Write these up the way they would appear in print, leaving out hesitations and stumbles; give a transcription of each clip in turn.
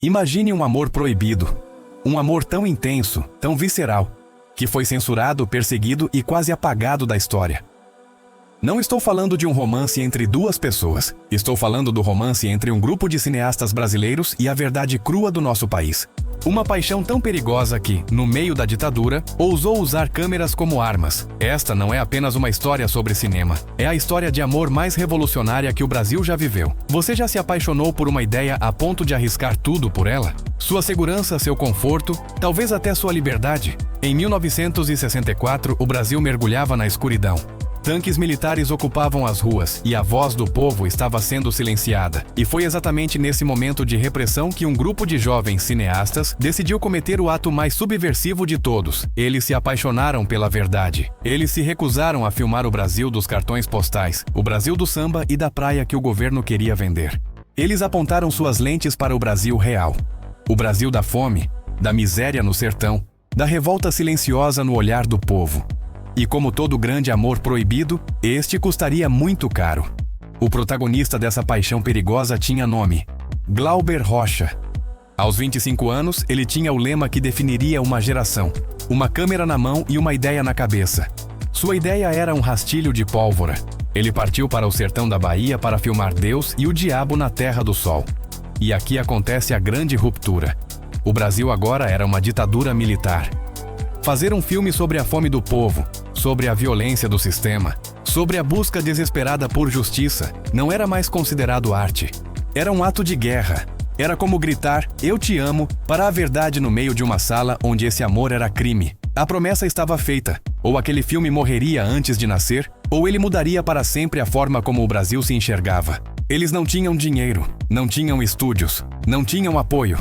Imagine um amor proibido. Um amor tão intenso, tão visceral, que foi censurado, perseguido e quase apagado da história. Não estou falando de um romance entre duas pessoas. Estou falando do romance entre um grupo de cineastas brasileiros e a verdade crua do nosso país. Uma paixão tão perigosa que, no meio da ditadura, ousou usar câmeras como armas. Esta não é apenas uma história sobre cinema. É a história de amor mais revolucionária que o Brasil já viveu. Você já se apaixonou por uma ideia a ponto de arriscar tudo por ela? Sua segurança, seu conforto, talvez até sua liberdade? Em 1964, o Brasil mergulhava na escuridão. Tanques militares ocupavam as ruas e a voz do povo estava sendo silenciada. E foi exatamente nesse momento de repressão que um grupo de jovens cineastas decidiu cometer o ato mais subversivo de todos. Eles se apaixonaram pela verdade. Eles se recusaram a filmar o Brasil dos cartões postais, o Brasil do samba e da praia que o governo queria vender. Eles apontaram suas lentes para o Brasil real. O Brasil da fome, da miséria no sertão, da revolta silenciosa no olhar do povo. E como todo grande amor proibido, este custaria muito caro. O protagonista dessa paixão perigosa tinha nome: Glauber Rocha. Aos 25 anos, ele tinha o lema que definiria uma geração: uma câmera na mão e uma ideia na cabeça. Sua ideia era um rastilho de pólvora. Ele partiu para o sertão da Bahia para filmar Deus e o diabo na Terra do Sol. E aqui acontece a grande ruptura. O Brasil agora era uma ditadura militar. Fazer um filme sobre a fome do povo, sobre a violência do sistema, sobre a busca desesperada por justiça, não era mais considerado arte. Era um ato de guerra. Era como gritar, "Eu te amo", para a verdade no meio de uma sala onde esse amor era crime. A promessa estava feita. Ou aquele filme morreria antes de nascer, ou ele mudaria para sempre a forma como o Brasil se enxergava. Eles não tinham dinheiro, não tinham estúdios, não tinham apoio.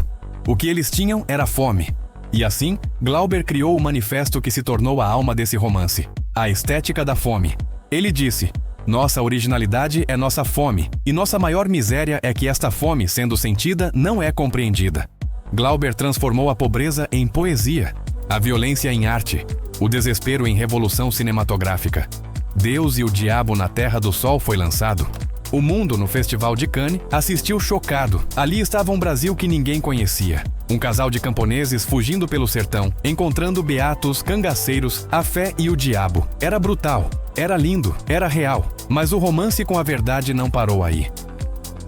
O que eles tinham era fome. E assim, Glauber criou o manifesto que se tornou a alma desse romance: A Estética da Fome. Ele disse: "Nossa originalidade é nossa fome, e nossa maior miséria é que esta fome, sendo sentida, não é compreendida." Glauber transformou a pobreza em poesia, a violência em arte, o desespero em revolução cinematográfica. Deus e o Diabo na Terra do Sol foi lançado. O mundo, no Festival de Cannes, assistiu chocado. Ali estava um Brasil que ninguém conhecia. Um casal de camponeses fugindo pelo sertão, encontrando beatos, cangaceiros, a fé e o diabo. Era brutal, era lindo, era real. Mas o romance com a verdade não parou aí.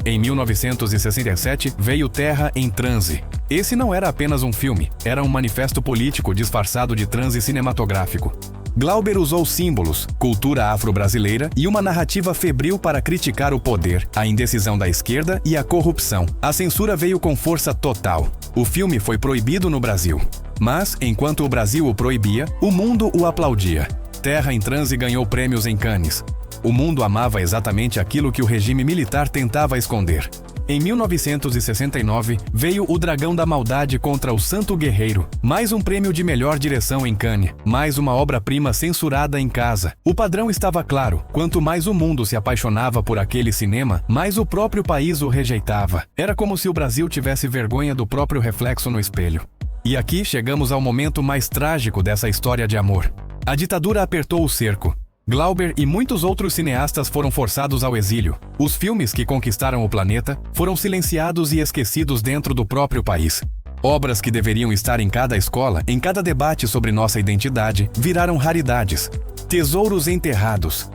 Em 1967, veio Terra em Transe. Esse não era apenas um filme, era um manifesto político disfarçado de transe cinematográfico. Glauber usou símbolos, cultura afro-brasileira e uma narrativa febril para criticar o poder, a indecisão da esquerda e a corrupção. A censura veio com força total. O filme foi proibido no Brasil. Mas, enquanto o Brasil o proibia, o mundo o aplaudia. Terra em Transe ganhou prêmios em Cannes. O mundo amava exatamente aquilo que o regime militar tentava esconder. Em 1969, veio O Dragão da Maldade contra o Santo Guerreiro, mais um prêmio de melhor direção em Cannes, mais uma obra-prima censurada em casa. O padrão estava claro: quanto mais o mundo se apaixonava por aquele cinema, mais o próprio país o rejeitava. Era como se o Brasil tivesse vergonha do próprio reflexo no espelho. E aqui chegamos ao momento mais trágico dessa história de amor. A ditadura apertou o cerco. Glauber e muitos outros cineastas foram forçados ao exílio. Os filmes que conquistaram o planeta foram silenciados e esquecidos dentro do próprio país. Obras que deveriam estar em cada escola, em cada debate sobre nossa identidade, viraram raridades. Tesouros enterrados.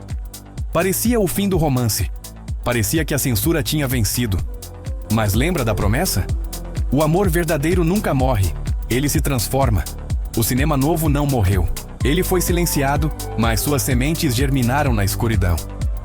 Parecia o fim do romance. Parecia que a censura tinha vencido. Mas lembra da promessa? O amor verdadeiro nunca morre. Ele se transforma. O cinema novo não morreu. Ele foi silenciado, mas suas sementes germinaram na escuridão.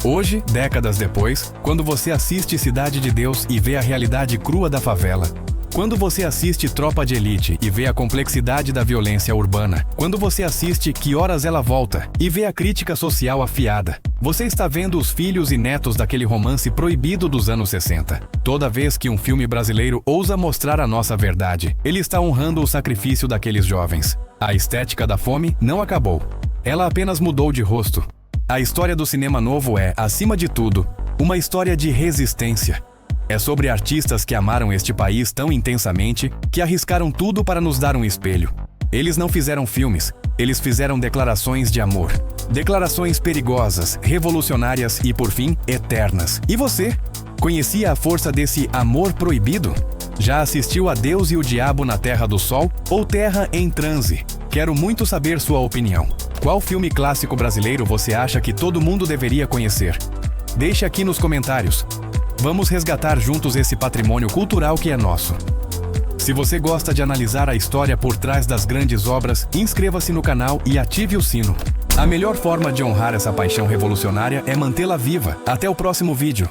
Hoje, décadas depois, quando você assiste Cidade de Deus e vê a realidade crua da favela, quando você assiste Tropa de Elite e vê a complexidade da violência urbana, quando você assiste Que Horas Ela Volta e vê a crítica social afiada, você está vendo os filhos e netos daquele romance proibido dos anos 60. Toda vez que um filme brasileiro ousa mostrar a nossa verdade, ele está honrando o sacrifício daqueles jovens. A estética da fome não acabou. Ela apenas mudou de rosto. A história do cinema novo é, acima de tudo, uma história de resistência. É sobre artistas que amaram este país tão intensamente que arriscaram tudo para nos dar um espelho. Eles não fizeram filmes, eles fizeram declarações de amor. Declarações perigosas, revolucionárias e, por fim, eternas. E você? Conhecia a força desse amor proibido? Já assistiu a Deus e o Diabo na Terra do Sol ou Terra em Transe? Quero muito saber sua opinião. Qual filme clássico brasileiro você acha que todo mundo deveria conhecer? Deixe aqui nos comentários. Vamos resgatar juntos esse patrimônio cultural que é nosso. Se você gosta de analisar a história por trás das grandes obras, inscreva-se no canal e ative o sino. A melhor forma de honrar essa paixão revolucionária é mantê-la viva. Até o próximo vídeo.